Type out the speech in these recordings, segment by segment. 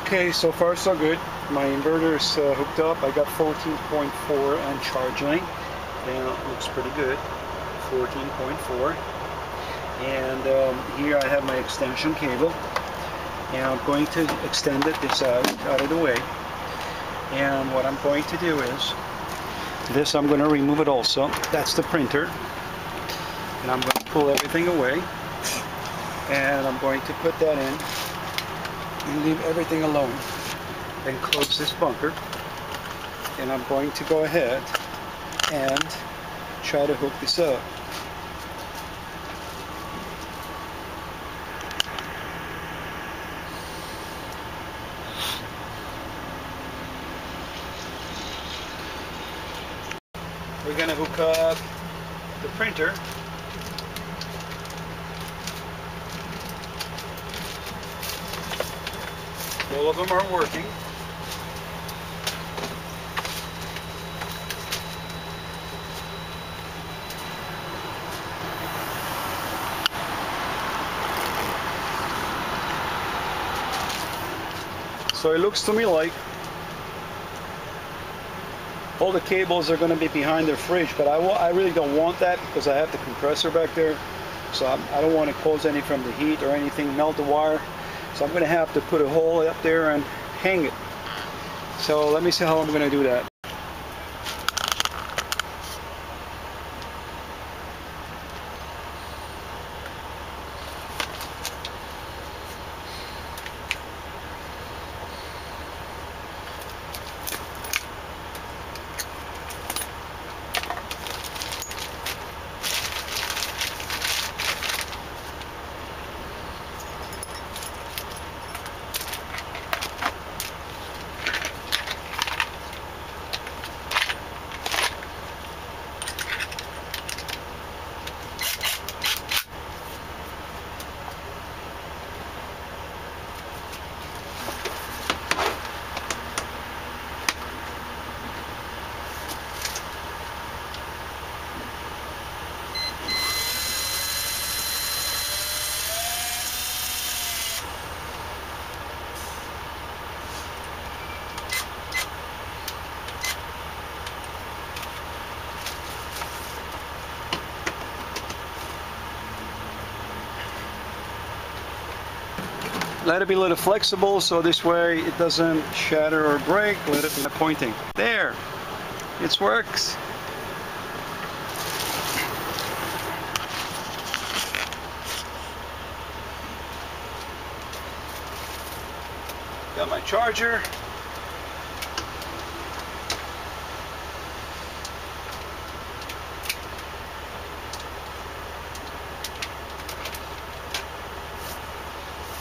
Okay, so far so good. My inverter is hooked up. I got 14.4 and charging, and it looks pretty good. 14.4. And here I have my extension cable, and I'm going to extend it this out of the way. And what I'm going to do is this, I'm going to remove it also. That's the printer, and I'm going to pull everything away, and I'm going to put that in and leave everything alone and close this bunker. And I'm going to go ahead and try to hook this up. We're going to hook up the printer. All of them are working. So it looks to me like all the cables are going to be behind the fridge, but I really don't want that because I have the compressor back there. So I don't want to cause any from the heat or anything, melt the wire. So I'm going to have to put a hole up there and hang it. So let me see how I'm going to do that. Let it be a little flexible so this way it doesn't shatter or break. Let it be pointing. There! It works! Got my charger.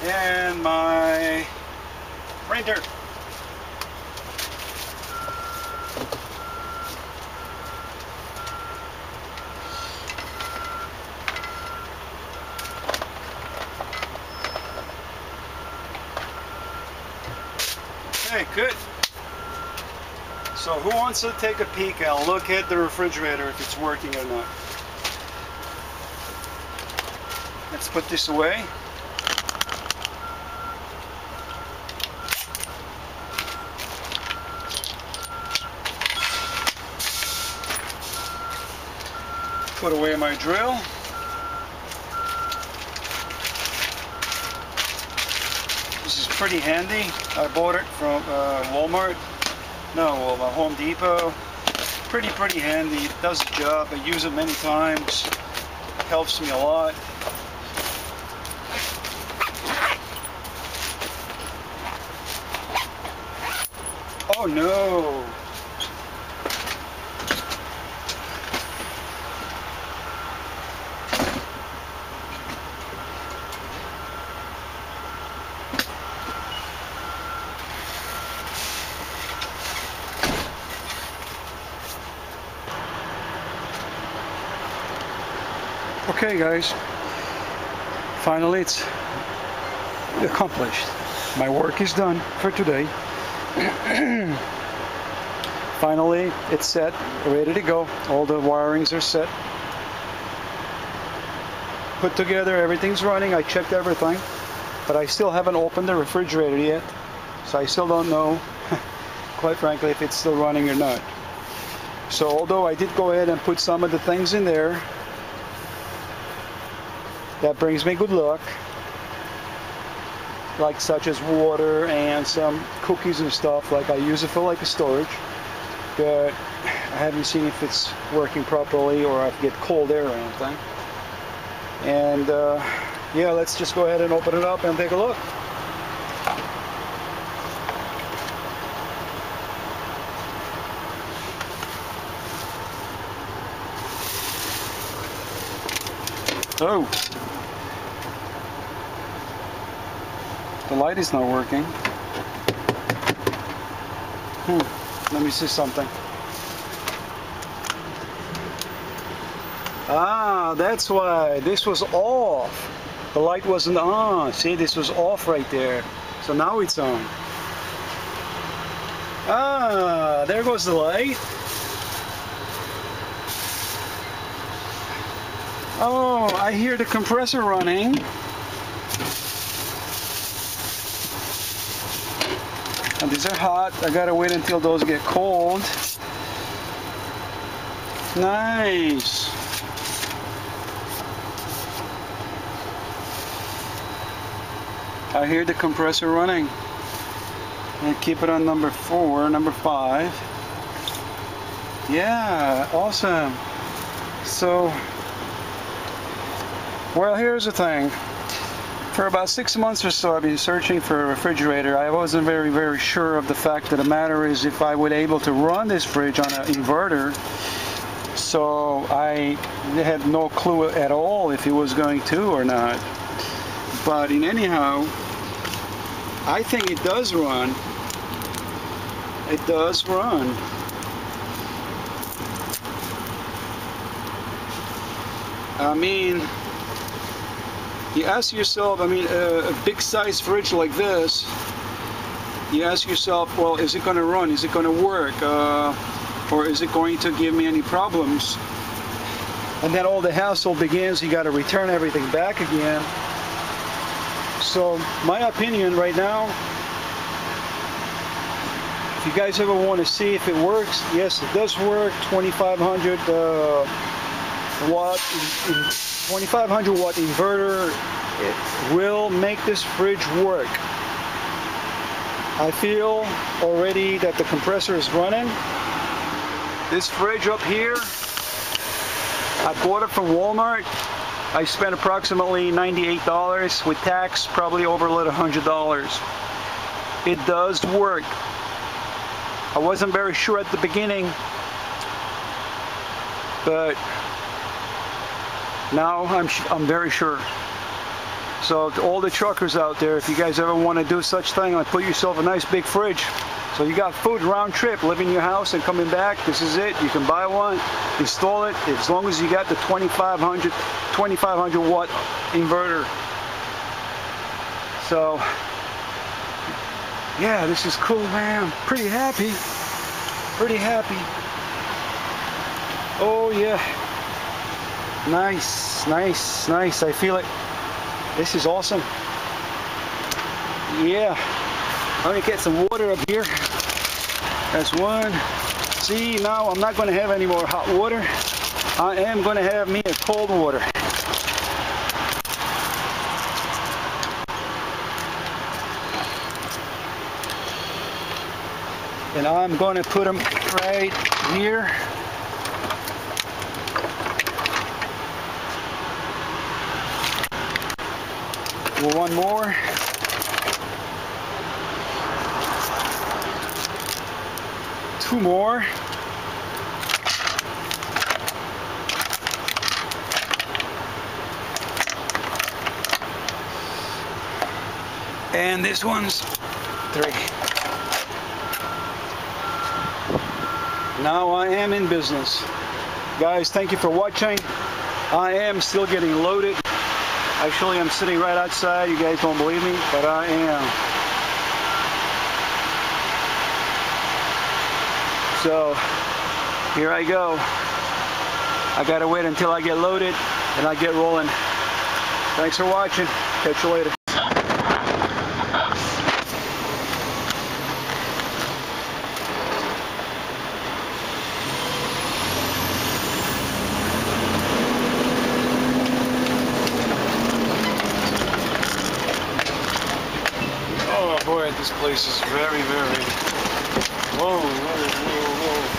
And my printer. Okay, good. So who wants to take a peek and look at the refrigerator if it's working or not? Let's put this away. Put away my drill. This is pretty handy. I bought it from Walmart. No, Home Depot. Pretty handy. It does the job. I use it many times. It helps me a lot. Oh no! Okay guys, finally it's accomplished. My work is done for today. Finally it's set, ready to go. All the wirings are set, put together, everything's running. I checked everything, but I still haven't opened the refrigerator yet. So I still don't know, quite frankly, if it's still running or not. So although I did go ahead and put some of the things in there, that brings me good luck, like such as water and some cookies and stuff. Like I use it for like a storage, but I haven't seen if it's working properly or if I get cold air or anything. And yeah, let's just go ahead and open it up and take a look. Oh, the light is not working. Let me see something. Ah, that's why this was off. The light wasn't on. See, this was off right there. So now it's on. Ah, there goes the light. Oh, I hear the compressor running. And these are hot. I gotta wait until those get cold. Nice. I hear the compressor running. And keep it on number 4, number 5. Yeah, awesome. So, well, here's the thing. For about 6 months or so, I've been searching for a refrigerator. I wasn't very sure of the fact that the matter is if I would able to run this fridge on an inverter. So I had no clue at all if it was going to or not. But in anyhow, I think it does run. It does run. I mean, you ask yourself, I mean, a big size fridge like this, you ask yourself, well, is it going to run? Is it going to work? Or is it going to give me any problems? And then all the hassle begins. You got to return everything back again. So my opinion right now, if you guys ever want to see if it works, yes, it does work. 2500 watt 2500 watt inverter, it will make this fridge work. I feel already that the compressor is running. This fridge up here, I bought it from Walmart. I spent approximately $98 with tax, probably over a little $100. It does work. I wasn't very sure at the beginning, but now I'm very sure. So to all the truckers out there, if you guys ever want to do such thing, like put yourself a nice big fridge. So you got food round trip, live in your house and coming back, this is it. You can buy one, install it, as long as you got the 2500 watt inverter. So yeah, this is cool, man. I'm pretty happy. Pretty happy. Oh yeah. Nice, nice, nice. I feel it. This is awesome. Yeah. I'm gonna get some water up here. That's one. See, now I'm not gonna have any more hot water. I am gonna have me a cold water. And I'm gonna put them right here. One more. Two more. And this one's 3. Now I am in business. Guys, thank you for watching. I am still getting loaded. Actually, I'm sitting right outside. You guys don't believe me, but I am. So, here I go. I gotta wait until I get loaded and I get rolling. Thanks for watching. Catch you later. This place is very, very... Whoa, whoa, whoa, whoa.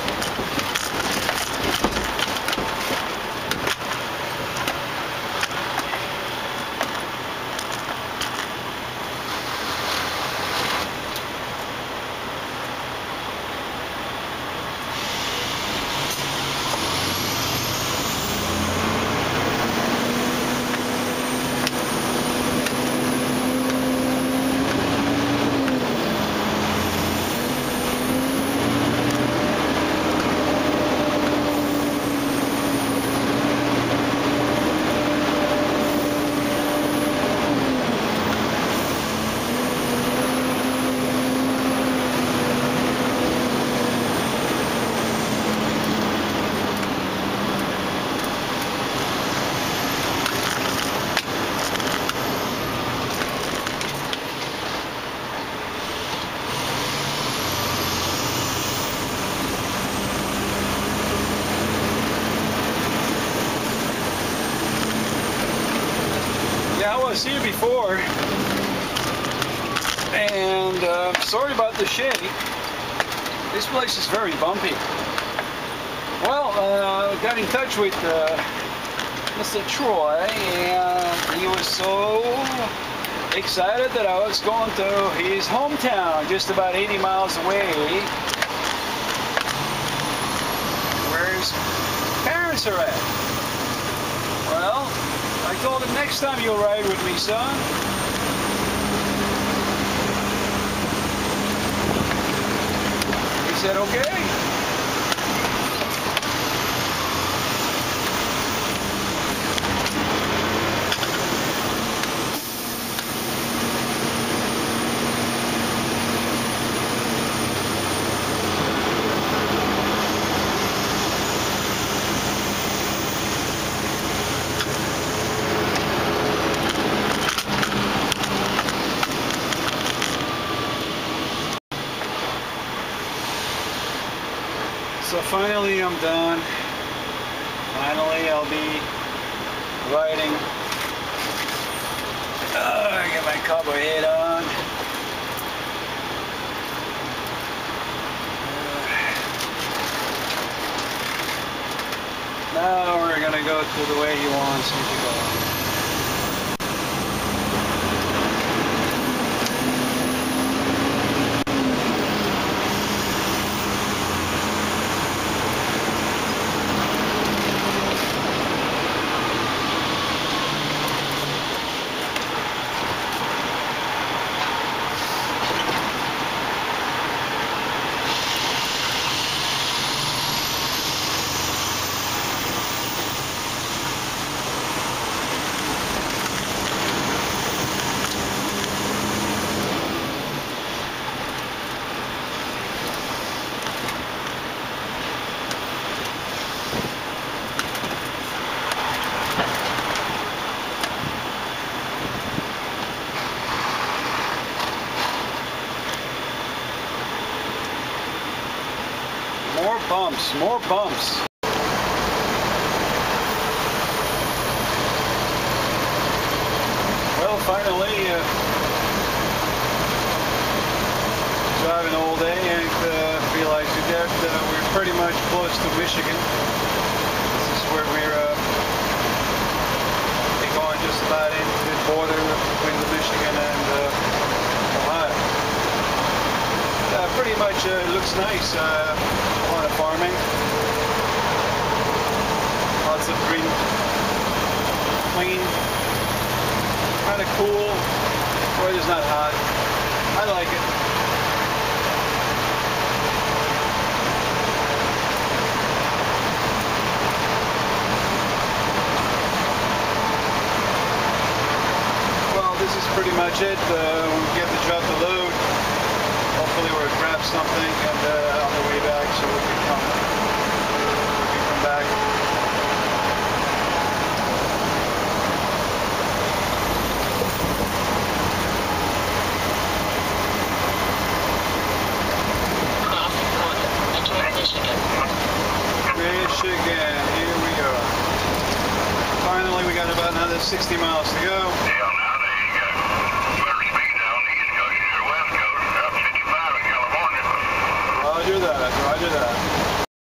I was here before, and sorry about the shade. This place is very bumpy. Well, got in touch with Mr. Troy, and he was so excited that I was going to his hometown, just about 80 miles away, where his parents are at. Well, I told him, next time you'll ride with me, son. He said, okay. So finally I'm done. Finally I'll be riding. I get my cowboy hat on. Now we're gonna go to the way he wants me to go. More bumps, more bumps. Well, finally, driving all day and realized that we're pretty much close to Michigan. This is where we're going just about into the border between Michigan and Ohio. Pretty much looks nice. A lot of farming, lots of green, clean, kind of cool. Weather's not hot. I like it. Well, this is pretty much it. We get to drop the load. Hopefully we'll grab something and on the way back so we can come back. Michigan, here we go. Finally we got about another 60 miles to go.